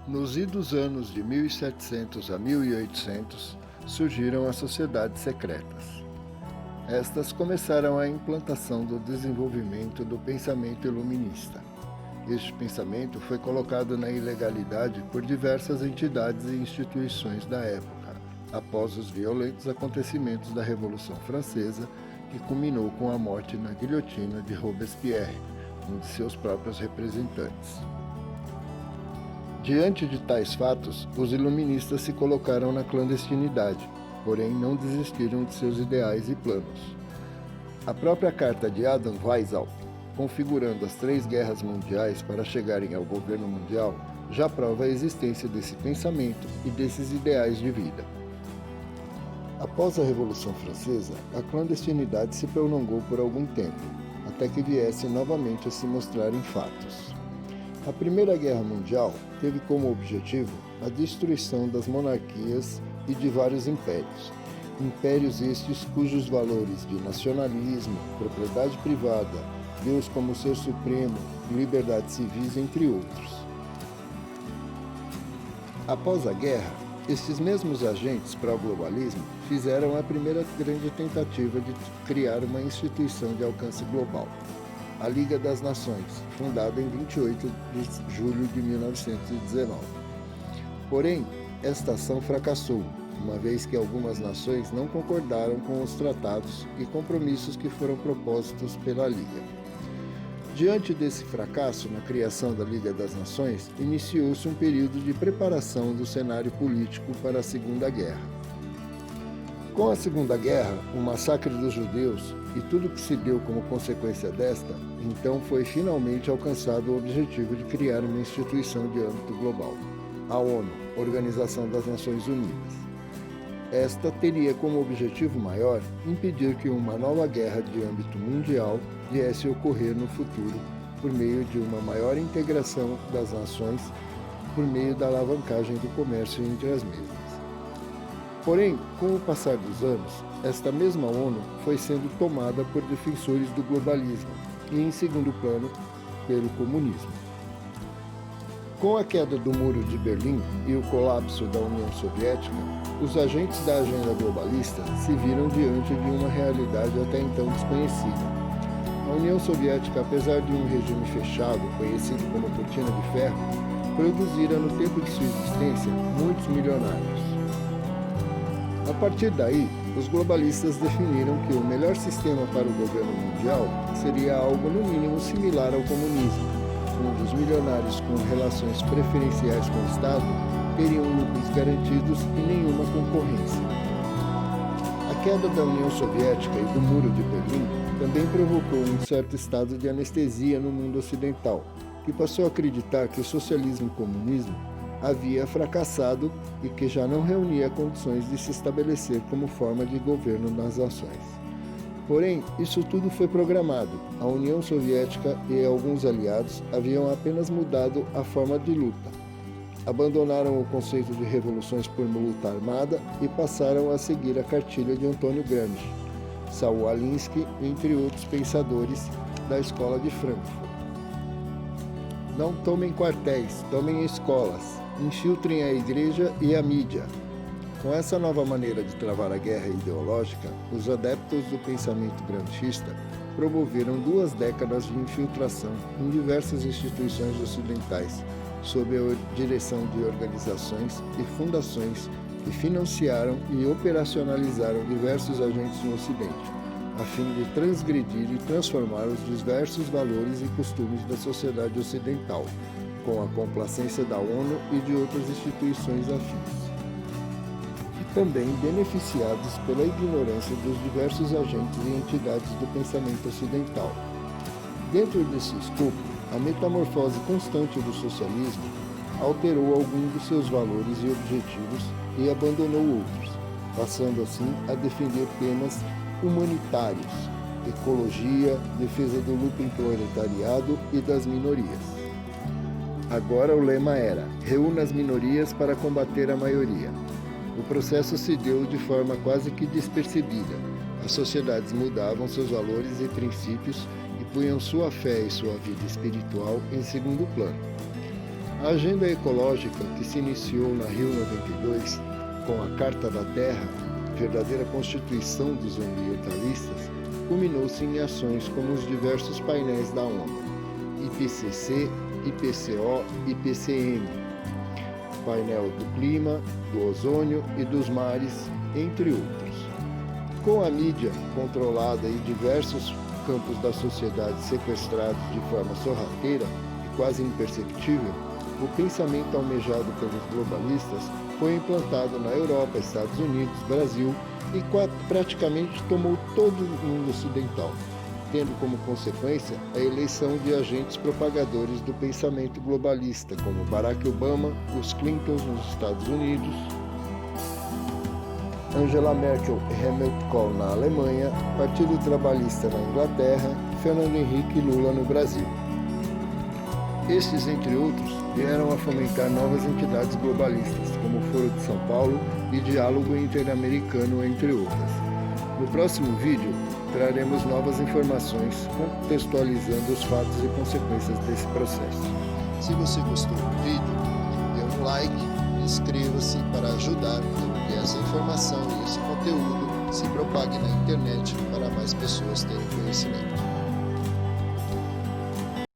Nos idos anos de 1700 a 1800, surgiram as sociedades secretas. Estas começaram a implantação do desenvolvimento do pensamento iluminista. Este pensamento foi colocado na ilegalidade por diversas entidades e instituições da época, após os violentos acontecimentos da Revolução Francesa, que culminou com a morte na guilhotina de Robespierre, um de seus próprios representantes. Diante de tais fatos, os iluministas se colocaram na clandestinidade, porém não desistiram de seus ideais e planos. A própria carta de Adam Weishaupt, configurando as 3 guerras mundiais para chegarem ao governo mundial, já prova a existência desse pensamento e desses ideais de vida. Após a Revolução Francesa, a clandestinidade se prolongou por algum tempo, até que viesse novamente a se mostrar em fatos. A Primeira Guerra Mundial teve como objetivo a destruição das monarquias e de vários impérios. Impérios estes cujos valores de nacionalismo, propriedade privada, Deus como ser supremo, liberdades civis, entre outros. Após a guerra, estes mesmos agentes pró-globalismo fizeram a primeira grande tentativa de criar uma instituição de alcance global, a Liga das Nações, fundada em 28 de julho de 1919. Porém, esta ação fracassou, uma vez que algumas nações não concordaram com os tratados e compromissos que foram propostos pela Liga. Diante desse fracasso na criação da Liga das Nações, iniciou-se um período de preparação do cenário político para a Segunda Guerra. Com a Segunda Guerra, o massacre dos judeus e tudo que se deu como consequência desta, então foi finalmente alcançado o objetivo de criar uma instituição de âmbito global, a ONU, Organização das Nações Unidas. Esta teria como objetivo maior impedir que uma nova guerra de âmbito mundial viesse a ocorrer no futuro por meio de uma maior integração das nações por meio da alavancagem do comércio entre as mesmas. Porém, com o passar dos anos, esta mesma ONU foi sendo tomada por defensores do globalismo e, em segundo plano, pelo comunismo. Com a queda do Muro de Berlim e o colapso da União Soviética, os agentes da agenda globalista se viram diante de uma realidade até então desconhecida. A União Soviética, apesar de um regime fechado, conhecido como Cortina de Ferro, produzira no tempo de sua existência muitos milionários. A partir daí, os globalistas definiram que o melhor sistema para o governo mundial seria algo no mínimo similar ao comunismo, onde os milionários com relações preferenciais com o Estado teriam lucros garantidos e nenhuma concorrência. A queda da União Soviética e do Muro de Berlim também provocou um certo estado de anestesia no mundo ocidental, que passou a acreditar que o socialismo e o comunismo havia fracassado e que já não reunia condições de se estabelecer como forma de governo nas nações. Porém, isso tudo foi programado. A União Soviética e alguns aliados haviam apenas mudado a forma de luta. Abandonaram o conceito de revoluções por luta armada e passaram a seguir a cartilha de Antônio Gramsci, Saul Alinsky, entre outros pensadores da Escola de Frankfurt. Não tomem quartéis, tomem escolas, infiltrem a igreja e a mídia. Com essa nova maneira de travar a guerra ideológica, os adeptos do pensamento gramscista promoveram 2 décadas de infiltração em diversas instituições ocidentais, sob a direção de organizações e fundações que financiaram e operacionalizaram diversos agentes no Ocidente, a fim de transgredir e transformar os diversos valores e costumes da sociedade ocidental, com a complacência da ONU e de outras instituições afins. E também beneficiados pela ignorância dos diversos agentes e entidades do pensamento ocidental. Dentro desse escopo, a metamorfose constante do socialismo alterou alguns dos seus valores e objetivos e abandonou outros, passando assim a defender temas humanitários, ecologia, defesa do lucro proletariado e das minorias. Agora o lema era: reúna as minorias para combater a maioria. O processo se deu de forma quase que despercebida. As sociedades mudavam seus valores e princípios e punham sua fé e sua vida espiritual em segundo plano. A agenda ecológica, que se iniciou na Rio 92 com a Carta da Terra, verdadeira constituição dos ambientalistas, culminou-se em ações como os diversos painéis da ONU, IPCC, IPCO e IPCM, painel do clima, do ozônio e dos mares, entre outros. Com a mídia controlada e diversos campos da sociedade sequestrados de forma sorrateira e quase imperceptível, o pensamento almejado pelos globalistas foi implantado na Europa, Estados Unidos, Brasil e praticamente tomou todo o mundo ocidental, tendo como consequência a eleição de agentes propagadores do pensamento globalista, como Barack Obama, os Clintons nos Estados Unidos, Angela Merkel e Helmut Kohl na Alemanha, Partido Trabalhista na Inglaterra e Fernando Henrique Lula no Brasil. Estes, entre outros, vieram a fomentar novas entidades globalistas, como o Foro de São Paulo e Diálogo Interamericano, entre outras. No próximo vídeo, traremos novas informações contextualizando os fatos e consequências desse processo. Se você gostou do vídeo, dê um like e inscreva-se para ajudar a que essa informação e esse conteúdo se propague na internet para mais pessoas terem conhecimento.